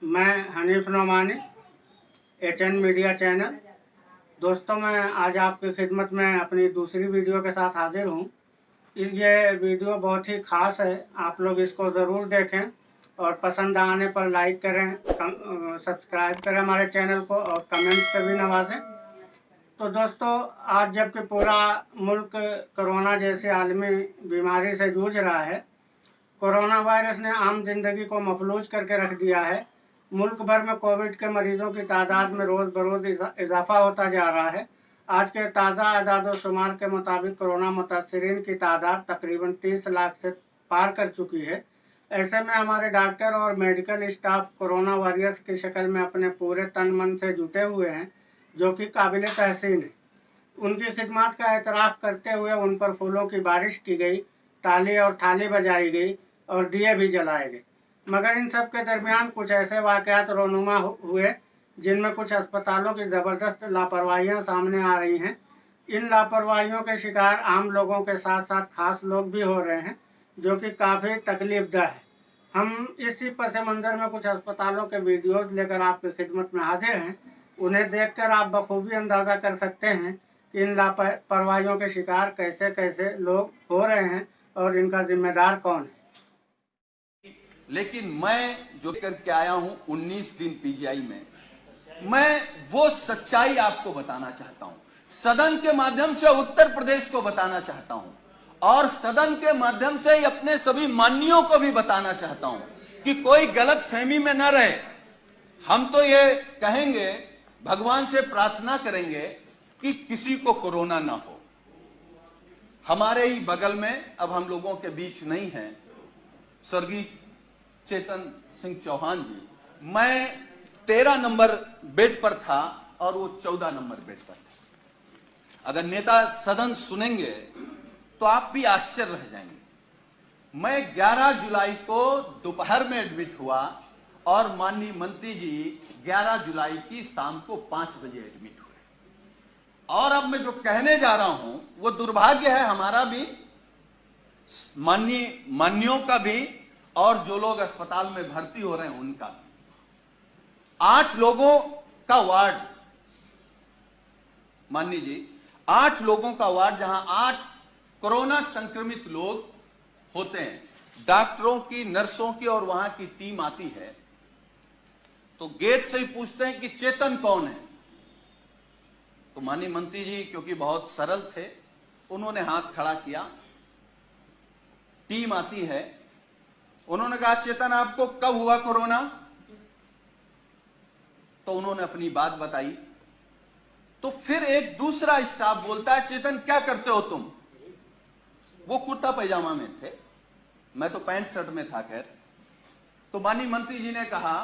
मैं Hanif Nomani, HN media channel. दोस्तों, मैं आज आपकी खिदमत में अपनी दूसरी वीडियो के साथ हाजिर हूँ। ये वीडियो बहुत ही ख़ास है, आप लोग इसको ज़रूर देखें और पसंद आने पर लाइक करें, सब्सक्राइब करें हमारे चैनल को और कमेंट से भी नवाजें। तो दोस्तों, आज जबकि पूरा मुल्क कोरोना जैसी आलमी बीमारी से जूझ रहा है, कोरोना वायरस ने आम जिंदगी को मफलूज करके रख दिया है। मुल्क भर में कोविड के मरीजों की तादाद में रोज़ बरोज़ इजाफा होता जा रहा है। आज के ताज़ा आदाद-ओ-शुमार के मुताबिक कोरोना मुतासरीन की तादाद तकरीबन 30 लाख से पार कर चुकी है। ऐसे में हमारे डॉक्टर और मेडिकल स्टाफ कोरोना वॉरियर्स की शक्ल में अपने पूरे तन मन से जुटे हुए हैं, जो कि काबिल तहसीन है। उनकी खिदमत का एतराफ़ करते हुए उन पर फूलों की बारिश की गई, ताली और थाली बजाई गई और दिए भी जलाए गए। मगर इन सब के दरमियान कुछ ऐसे वाक़यात रोनुमा हुए जिनमें कुछ अस्पतालों की ज़बरदस्त लापरवाहियाँ सामने आ रही हैं। इन लापरवाहियों के शिकार आम लोगों के साथ साथ खास लोग भी हो रहे हैं, जो कि काफ़ी तकलीफदह है। हम इसी पस मंज़र में कुछ अस्पतालों के वीडियोज़ लेकर आपकी खिदमत में हाजिर हैं। उन्हें देखकर आप बखूबी अंदाज़ा कर सकते हैं कि इन लापरवाहियों के शिकार कैसे कैसे लोग हो रहे हैं और इनका जिम्मेदार कौन है। लेकिन मैं जो करके आया हूं 19 दिन पीजीआई में, मैं वो सच्चाई आपको बताना चाहता हूं, सदन के माध्यम से उत्तर प्रदेश को बताना चाहता हूं और सदन के माध्यम से अपने सभी माननीयों को भी बताना चाहता हूं कि कोई गलत फहमी में न रहे। हम तो ये कहेंगे, भगवान से प्रार्थना करेंगे कि किसी को कोरोना ना हो। हमारे ही बगल में, अब हम लोगों के बीच नहीं है, स्वर्गीय चेतन सिंह चौहान जी, मैं 13 नंबर बेड पर था और वो 14 नंबर बेड पर था। अगर नेता सदन सुनेंगे तो आप भी आश्चर्य रह जाएंगे। मैं 11 जुलाई को दोपहर में एडमिट हुआ और माननीय मंत्री जी 11 जुलाई की शाम को 5 बजे एडमिट हुए। और अब मैं जो कहने जा रहा हूं वो दुर्भाग्य है हमारा भी, माननीयों का भी और जो लोग अस्पताल में भर्ती हो रहे हैं उनका भी। 8 लोगों का वार्ड, माननीय जी, 8 लोगों का वार्ड, जहां 8 कोरोना संक्रमित लोग होते हैं। डॉक्टरों की, नर्सों की और वहां की टीम आती है तो गेट से ही पूछते हैं कि चेतन कौन है। तो माननीय मंत्री जी क्योंकि बहुत सरल थे, उन्होंने हाथ खड़ा किया। टीम आती है, उन्होंने कहा चेतन आपको कब हुआ कोरोना? तो उन्होंने अपनी बात बताई। तो फिर एक दूसरा स्टाफ बोलता है चेतन क्या करते हो तुम? वो कुर्ता पैजामा में थे, मैं तो पैंट शर्ट में था। खैर, तो माननीय मंत्री जी ने कहा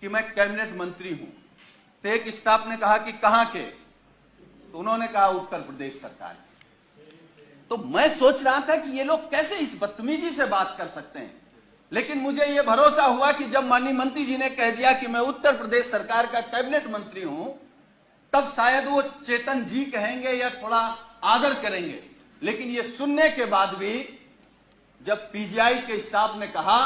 कि मैं कैबिनेट मंत्री हूं। तो एक स्टाफ ने कहा कि कहां के? तो उन्होंने कहा उत्तर प्रदेश सरकार। तो मैं सोच रहा था कि ये लोग कैसे इस बदतमीजी से बात कर सकते हैं, लेकिन मुझे यह भरोसा हुआ कि जब माननीय मंत्री जी ने कह दिया कि मैं उत्तर प्रदेश सरकार का कैबिनेट मंत्री हूं, तब शायद वो चेतन जी कहेंगे या थोड़ा आदर करेंगे। लेकिन ये सुनने के बाद भी जब पीजीआई के स्टाफ ने कहा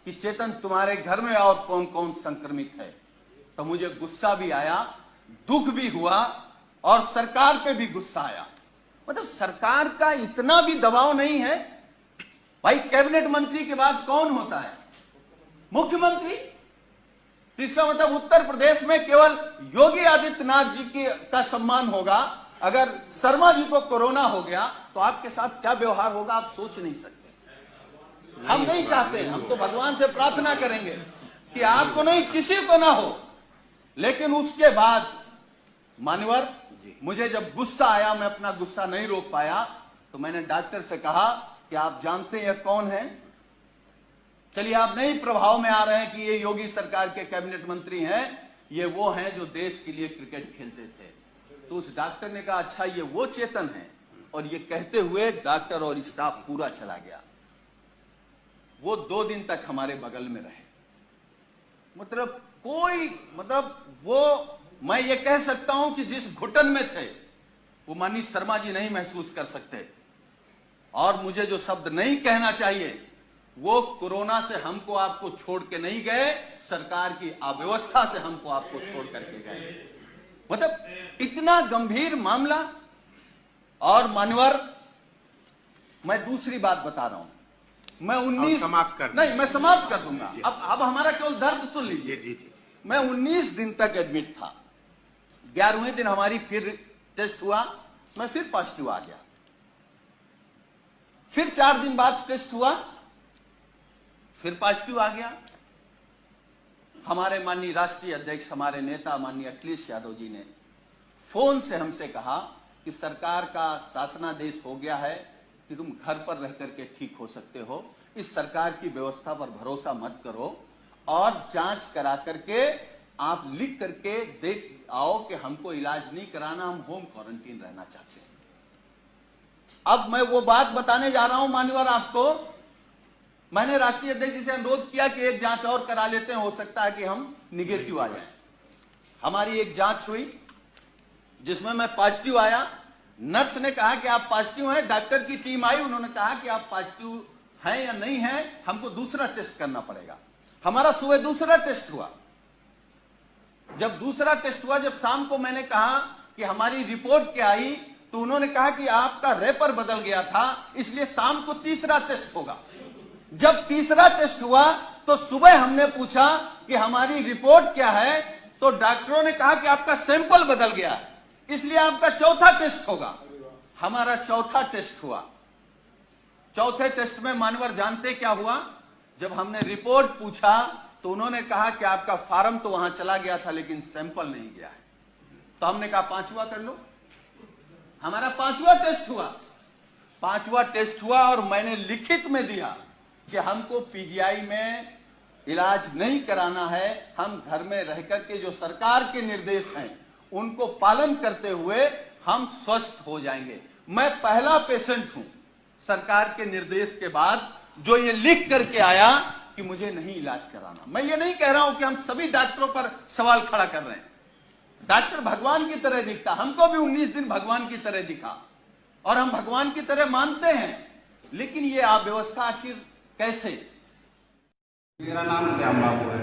कि चेतन तुम्हारे घर में और कौन कौन संक्रमित है, तो मुझे गुस्सा भी आया, दुख भी हुआ और सरकार पे भी गुस्सा आया। मतलब सरकार का इतना भी दबाव नहीं है भाई। कैबिनेट मंत्री के बाद कौन होता है? मुख्यमंत्री। तो इसका मतलब उत्तर प्रदेश में केवल योगी आदित्यनाथ जी का सम्मान होगा। अगर शर्मा जी को कोरोना हो गया तो आपके साथ क्या व्यवहार होगा आप सोच नहीं सकते। हम नहीं चाहते, हम तो भगवान से प्रार्थना करेंगे कि आपको नहीं, किसी को ना हो। लेकिन उसके बाद मान्यवर, मुझे जब गुस्सा आया, मैं अपना गुस्सा नहीं रोक पाया, तो मैंने डॉक्टर से कहा कि आप जानते हैं कौन है? चलिए, आप नहीं प्रभाव में आ रहे हैं कि ये योगी सरकार के कैबिनेट मंत्री हैं, ये वो हैं जो देश के लिए क्रिकेट खेलते थे। तो उस डॉक्टर ने कहा अच्छा ये वो चेतन है, और ये कहते हुए डॉक्टर और स्टाफ पूरा चला गया। वो 2 दिन तक हमारे बगल में रहे। मतलब वो, मैं ये कह सकता हूं कि जिस घुटन में थे वो माननीय शर्मा जी नहीं महसूस कर सकते। और मुझे जो शब्द नहीं कहना चाहिए वो कोरोना से हमको आपको छोड़ के नहीं गए, सरकार की अव्यवस्था से हमको आपको छोड़ करके गए। मतलब इतना गंभीर मामला। और मान्यवर, मैं दूसरी बात बता रहा हूं, मैं 19 समाप्त कर नहीं, मैं समाप्त कर दूंगा। अब हमारा केवल दर्द सुन लीजिए। जी। मैं 19 दिन तक एडमिट था। 11वें दिन हमारी फिर टेस्ट हुआ, मैं फिर पॉजिटिव आ गया। फिर 4 दिन बाद टेस्ट हुआ, फिर पॉजिटिव आ गया। हमारे माननीय राष्ट्रीय अध्यक्ष, हमारे नेता माननीय अखिलेश यादव जी ने फोन से हमसे कहा कि सरकार का शासनादेश हो गया है कि तुम घर पर रह करके ठीक हो सकते हो, इस सरकार की व्यवस्था पर भरोसा मत करो और जांच करा करके आप लिख करके देख आओ कि हमको इलाज नहीं कराना, हम होम क्वारंटीन रहना चाहते हैं। अब मैं वो बात बताने जा रहा हूं मान्यवर आपको। मैंने राष्ट्रीय अध्यक्ष जी से अनुरोध किया कि एक जांच और करा लेते हैं, हो सकता है कि हम निगेटिव आ जाए। हमारी एक जांच हुई जिसमें मैं पॉजिटिव आया। नर्स ने कहा कि आप पॉजिटिव हैं, डॉक्टर की टीम आई, उन्होंने कहा कि आप पॉजिटिव हैं या नहीं हैं, हमको दूसरा टेस्ट करना पड़ेगा। हमारा सुबह दूसरा टेस्ट हुआ। जब दूसरा टेस्ट हुआ, जब शाम को मैंने कहा कि हमारी रिपोर्ट क्या आई, तो उन्होंने कहा कि आपका रेपर बदल गया था, इसलिए शाम को तीसरा टेस्ट होगा। जब तीसरा टेस्ट हुआ तो सुबह हमने पूछा कि हमारी रिपोर्ट क्या है, तो डॉक्टरों ने कहा कि आपका सैंपल बदल गया, इसलिए आपका चौथा टेस्ट होगा। हमारा चौथा टेस्ट हुआ। चौथे टेस्ट में मानवर जानते क्या हुआ? जब हमने रिपोर्ट पूछा तो उन्होंने कहा कि आपका फार्म तो वहां चला गया था लेकिन सैंपल नहीं गया है। तो हमने कहा पांचवा कर लो। हमारा पांचवा टेस्ट हुआ। पांचवा टेस्ट हुआ और मैंने लिखित में दिया कि हमको पीजीआई में इलाज नहीं कराना है, हम घर में रह करके जो सरकार के निर्देश हैं उनको पालन करते हुए हम स्वस्थ हो जाएंगे। मैं पहला पेशेंट हूं सरकार के निर्देश के बाद जो ये लिख करके आया कि मुझे नहीं इलाज कराना। मैं ये नहीं कह रहा हूं कि हम सभी डॉक्टरों पर सवाल खड़ा कर रहे हैं। डॉक्टर भगवान की तरह दिखता, हमको भी 19 दिन भगवान की तरह दिखा और हम भगवान की तरह मानते हैं, लेकिन ये अव्यवस्था आखिर कैसे? मेरा नाम श्याम बाबू है।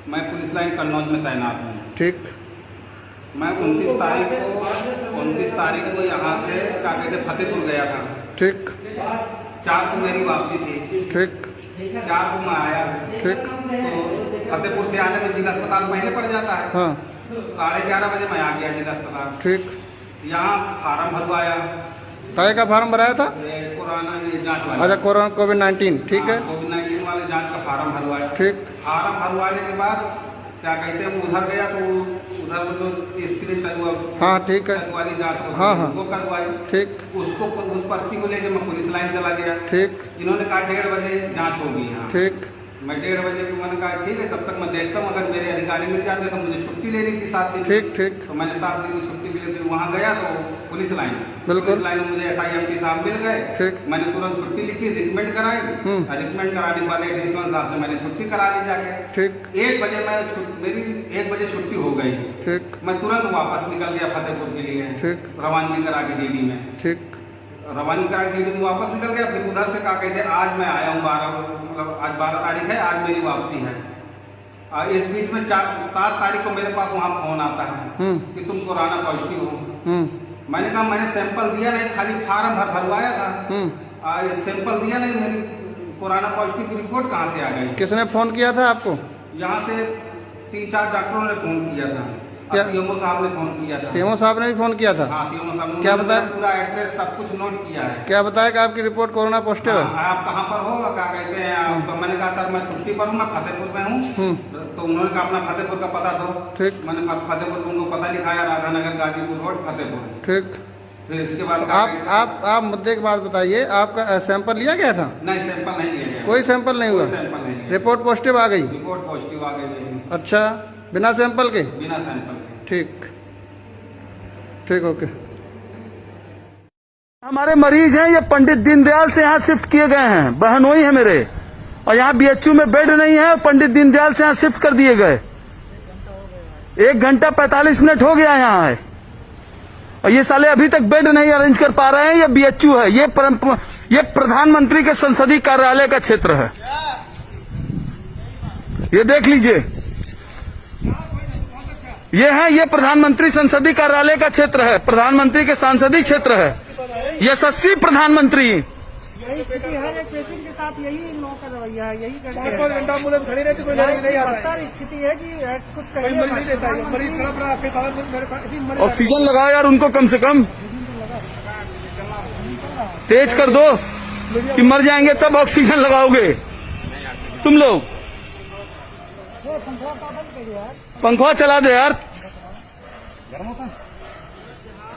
मैं पुलिस लाइन कन्नौज में तैनात हूँ। ठीक। मैं 29 तारीख को यहाँ से क्या कहते फतेहपुर गया था। ठीक। 4 को मेरी वापसी थी। ठीक। 4 को मैं आया। ठीक। तो फतेहपुर से आने में जिला अस्पताल पहले पड़ जाता है। हाँ। 11:30 बजे मैं आ गया जिला अस्पताल। ठीक। यहाँ फार्म भरवाया। काय का फार्म भराया था? कोरोना जांच वाला। अच्छा, कोरोना कोविड-19। ठीक है। कोविड-19 वाले जांच का फार्म भरवाया। ठीक। फार्म भरवाने के बाद क्या कहते हैं उधर गया तो उधर वो जो स्क्रीन टच हुआ। हाँ, ठीक है। वाली जांच होती हाँ, है, हाँ। वो करवाई। ठीक। उसको उस पर्ची को लेके मैं पुलिस लाइन चला गया। ठीक। इन्होंने कहा 1:30 बजे जांच होगी यहाँ। ठीक। मैं 1:30 बजे को मैंने कहा ठीक है, तब तक मैं देखता हूँ, अगर मेरे अधिकारी मिल जाते तो मुझे छुट्टी लेनी थी 7 दिन। ठीक। ठीक। तो मैंने 7 दिन की छुट्टी के लिए वहाँ गया तो पुलिस लाइन में मुझे SIMP साहब मिल गए। ठीक। मैंने तुरंत छुट्टी लिखी, रिकमेंड कराई। रिकमेंड कराने के बाद एडिशनल साहब से मैंने छुट्टी करा ली जाके। ठीक। 1 बजे मेरी 1 बजे छुट्टी हो गई। ठीक। मैं तुरंत वापस निकल गया फतेहपुर के लिए। ठीक। रवानगी करा के जीडी में। ठीक। रवानगी करा के जीडी में वापस निकल गया। फिर उधर से क्या कहते आज मैं आया हूँ 12 आज 12 तारीख है, आज मेरी वापसी है। इस बीच में 7 तारीख को मेरे पास वहाँ फोन आता है कि तुम कोरोना पॉजिटिव हो। मैंने कहा मैंने सैंपल दिया नहीं, खाली फार्म भरवाया था। सैंपल दिया नहीं, मेरी कोरोना पॉजिटिव की रिपोर्ट कहाँ से आ गई? किसने फोन किया था आपको? यहाँ से 3-4 डॉक्टरों ने फोन किया था। सीएमओ साहब ने फोन किया था। सीएमओ साहब ने भी फोन किया था? हाँ, सीएमओ साहब ने। क्या बताया? पूरा एड्रेस सब कुछ नोट किया है। क्या बताया कि आपकी रिपोर्ट कोरोना पॉजिटिव है? आप कहाँ पर हो, क्या कहते हैं? तो मैंने कहा सर मैं छुट्टी पर हूँ, मैं फतेहपुर में हूँ। तो उन्होंने कहा अपना फतेहपुर का पता दो। ठीक। मैंने फतेहपुर को उनको पता लिखाया, राधानगर गाजीपुर रोड फतेहपुर। ठीक। फिर इसके बाद आप मुद्दे की बात बताइए। आपका सैंपल लिया गया था? नहीं, सैंपल नहीं लिया गया। कोई सैंपल नहीं हुआ? सैंपल नहीं। रिपोर्ट पॉजिटिव आ गई? रिपोर्ट पॉजिटिव आ गई। अच्छा, बिना सैंपल के? बिना सैंपल के। ठीक। ठीक, ओके। हमारे मरीज हैं, ये पंडित दीनदयाल से यहाँ शिफ्ट किए गए हैं। बहनोई है मेरे, और यहाँ BHU में बेड नहीं है, पंडित दीनदयाल से यहाँ शिफ्ट कर दिए गए। 1 घंटा 45 मिनट हो गया यहाँ है। और ये साले अभी तक बेड नहीं अरेंज कर पा रहे हैं। ये बीएचयू है, ये प्रधानमंत्री के संसदीय कार्यालय का क्षेत्र है। ये देख लीजिए, ये प्रधानमंत्री संसदीय कार्यालय का क्षेत्र है, प्रधानमंत्री के सांसदीय क्षेत्र है। यशस्वी प्रधानमंत्री। यही स्थिति है, एक पेशेंट के साथ यही इन लोगों का रवैया है, यही करते हैं। 5 घंटा एम्बुलेंस खड़ी रहती, कोई नहीं आता है। स्थिति है कि कुछ कोई मरीज नहीं लेता है, मरीज तड़प रहा है, फिर खबर मेरे पास ऑक्सीजन लगाओ यार उनको, कम से कम तेज कर दो कि मर जाएंगे तब ऑक्सीजन लगाओगे तुम लोग। पंखा चला दो यार,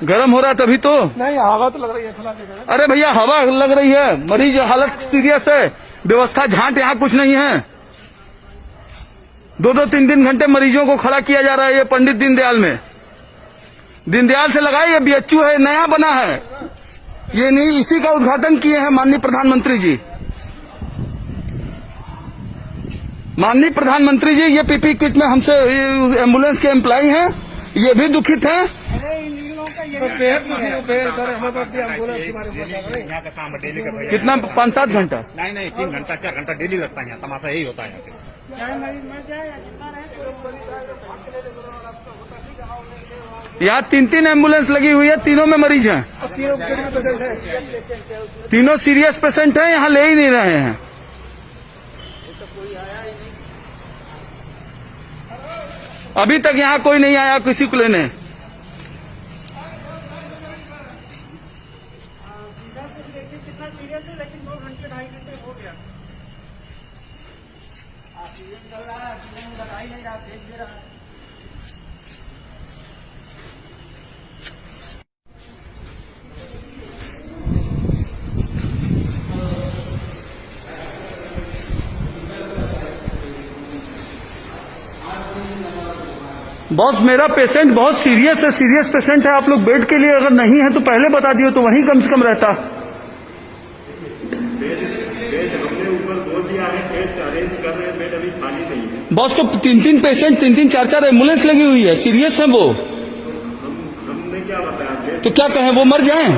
गर्म हो रहा है तभी तो। नहीं, हवा तो लग रही है, खुला देगा। अरे भैया हवा लग रही है, मरीज हालत सीरियस है, व्यवस्था झांट यहाँ कुछ नहीं है। 2-2, 3-3 घंटे मरीजों को खड़ा किया जा रहा है। ये पंडित दीनदयाल में, दीनदयाल से लगाए, ये बीएचयू है, नया बना है। ये नहीं, इसी का उद्घाटन किए हैं माननीय प्रधानमंत्री जी। माननीय प्रधानमंत्री जी, ये पीपी किट में हमसे एम्बुलेंस के एम्प्लॉय हैं, ये भी दुखित हैं। यहाँ का काम डेली का भैया। कितना 5-7 घंटा? नहीं 3 घंटा 4 घंटा डेली लगता है यहाँ, तमाशा यही होता है यहाँ पे। यहाँ 3-3 एम्बुलेंस लगी हुई है, तीनों में मरीज हैं, तीनों सीरियस पेशेंट हैं, यहाँ ले ही नहीं रहे हैं। अभी तक यहाँ कोई नहीं आया किसी को लेने। कितना सीरियस है, लेकिन 2 घंटे 2.5 घंटे हो गया। बॉस मेरा पेशेंट बहुत सीरियस है, सीरियस पेशेंट है। आप लोग बेड के लिए अगर नहीं है तो पहले बता दियो तो वहीं कम से कम रहता। बॉस तो 3-3 पेशेंट, 3-3, 4-4 एम्बुलेंस लगी हुई है, सीरियस है वो। हमने क्या बताया? तो क्या कहें, वो मर जाएं?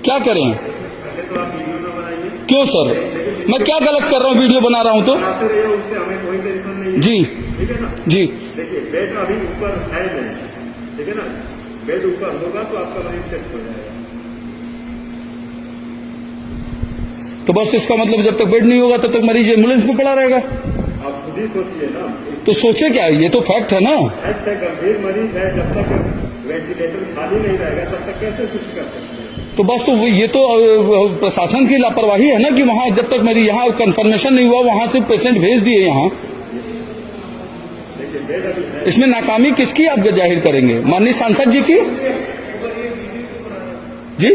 क्या करें? क्यों सर, मैं क्या गलत कर रहा हूँ? वीडियो बना रहा हूँ तो उससे हमें कोई टेंशन नहीं है। जी ठीक है ना जी। देखिए बेड अभी ऊपर है नहीं, ठीक है ना, बेड ऊपर होगा तो आपका मरीज सेट हो जाएगा। तो बस इसका मतलब जब तक बेड नहीं होगा तब तक मरीज एम्बुलेंस में पड़ा रहेगा। आप खुद ही सोचिए ना। तो सोचे क्या, ये तो फैक्ट है ना। ऐसा गंभीर मरीज है, जब तक वेंटिलेटर खाली नहीं रहेगा तब तक कैसे स्विच कर सकते हैं? तो बस तो ये तो प्रशासन की लापरवाही है ना कि वहां जब तक मेरी यहाँ कंफर्मेशन नहीं हुआ वहां से पेशेंट भेज दिए यहाँ। इसमें नाकामी किसकी आप जाहिर करेंगे? माननीय सांसद जी की? जी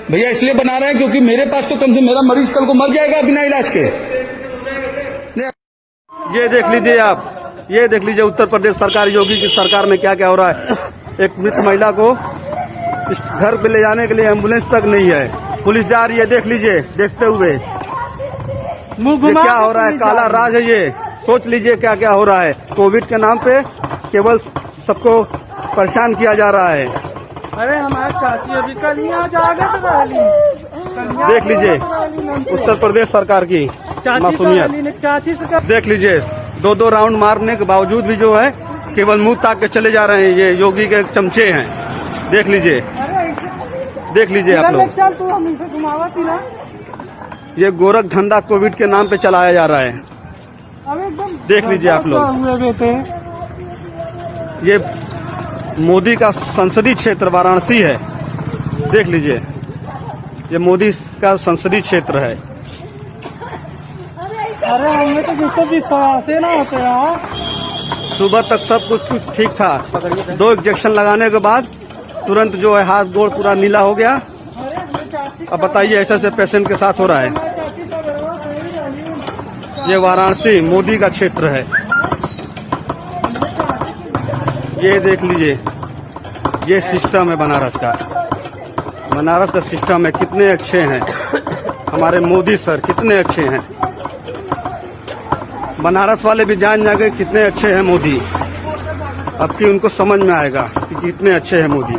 भैया इसलिए बना रहे हैं क्योंकि मेरे पास तो कम से मेरा मरीज कल को मर जाएगा बिना इलाज के। ये देख लीजिए आप, ये देख लीजिए उत्तर प्रदेश सरकार, योगी की सरकार में क्या क्या हो रहा है। एक मृत महिला को इस घर पे ले जाने के लिए एम्बुलेंस तक नहीं है, पुलिस जा रही है। देख लीजिए, देखते हुए ये क्या हो रहा है, काला राज है ये। सोच लीजिए क्या क्या हो रहा है। कोविड के नाम पे केवल सबको परेशान किया जा रहा है। अरे हमारे चाची अभी कल ही आज आ गए तो देख लीजिए उत्तर प्रदेश सरकार की मासूमियत। चाची से देख लीजिए 2-2 राउंड मारने के बावजूद भी जो है केवल मुंह ताक के चले जा रहे हैं। ये योगी के चमचे हैं। देख लीजिए, देख लीजिए आप लोग। चल तू हम इसे घुमावा पीला। ये गोरख धंधा कोविड के नाम पे चलाया जा रहा है। देख लीजिए आप लोग। ये मोदी का संसदीय क्षेत्र वाराणसी है। देख लीजिए, ये मोदी का संसदीय क्षेत्र है। अरे हमें तो विश्वास से ना होते हैं। सुबह तक सब कुछ ठीक था, 2 इंजेक्शन लगाने के बाद तुरंत जो है हाथ गोड़ पूरा नीला हो गया। अब बताइए ऐसे ऐसे पेशेंट के साथ हो रहा है। ये वाराणसी मोदी का क्षेत्र है। ये देख लीजिए, ये सिस्टम है बनारस का। बनारस का सिस्टम है, कितने अच्छे हैं हमारे मोदी सर, कितने अच्छे हैं। बनारस वाले भी जान जाएंगे कितने अच्छे हैं मोदी। अब कि उनको समझ में आएगा कि कितने अच्छे हैं मोदी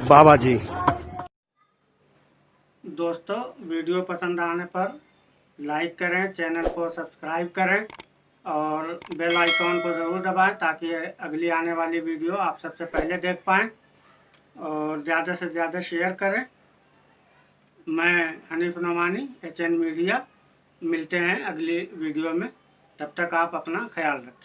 बाबा जी। दोस्तों, वीडियो पसंद आने पर लाइक करें, चैनल को सब्सक्राइब करें और बेल आइकॉन को ज़रूर दबाएं ताकि अगली आने वाली वीडियो आप सबसे पहले देख पाएं और ज़्यादा से ज़्यादा शेयर करें। मैं हनीफ नोमानी, HN मीडिया, मिलते हैं अगली वीडियो में। तब तक आप अपना ख्याल रखें।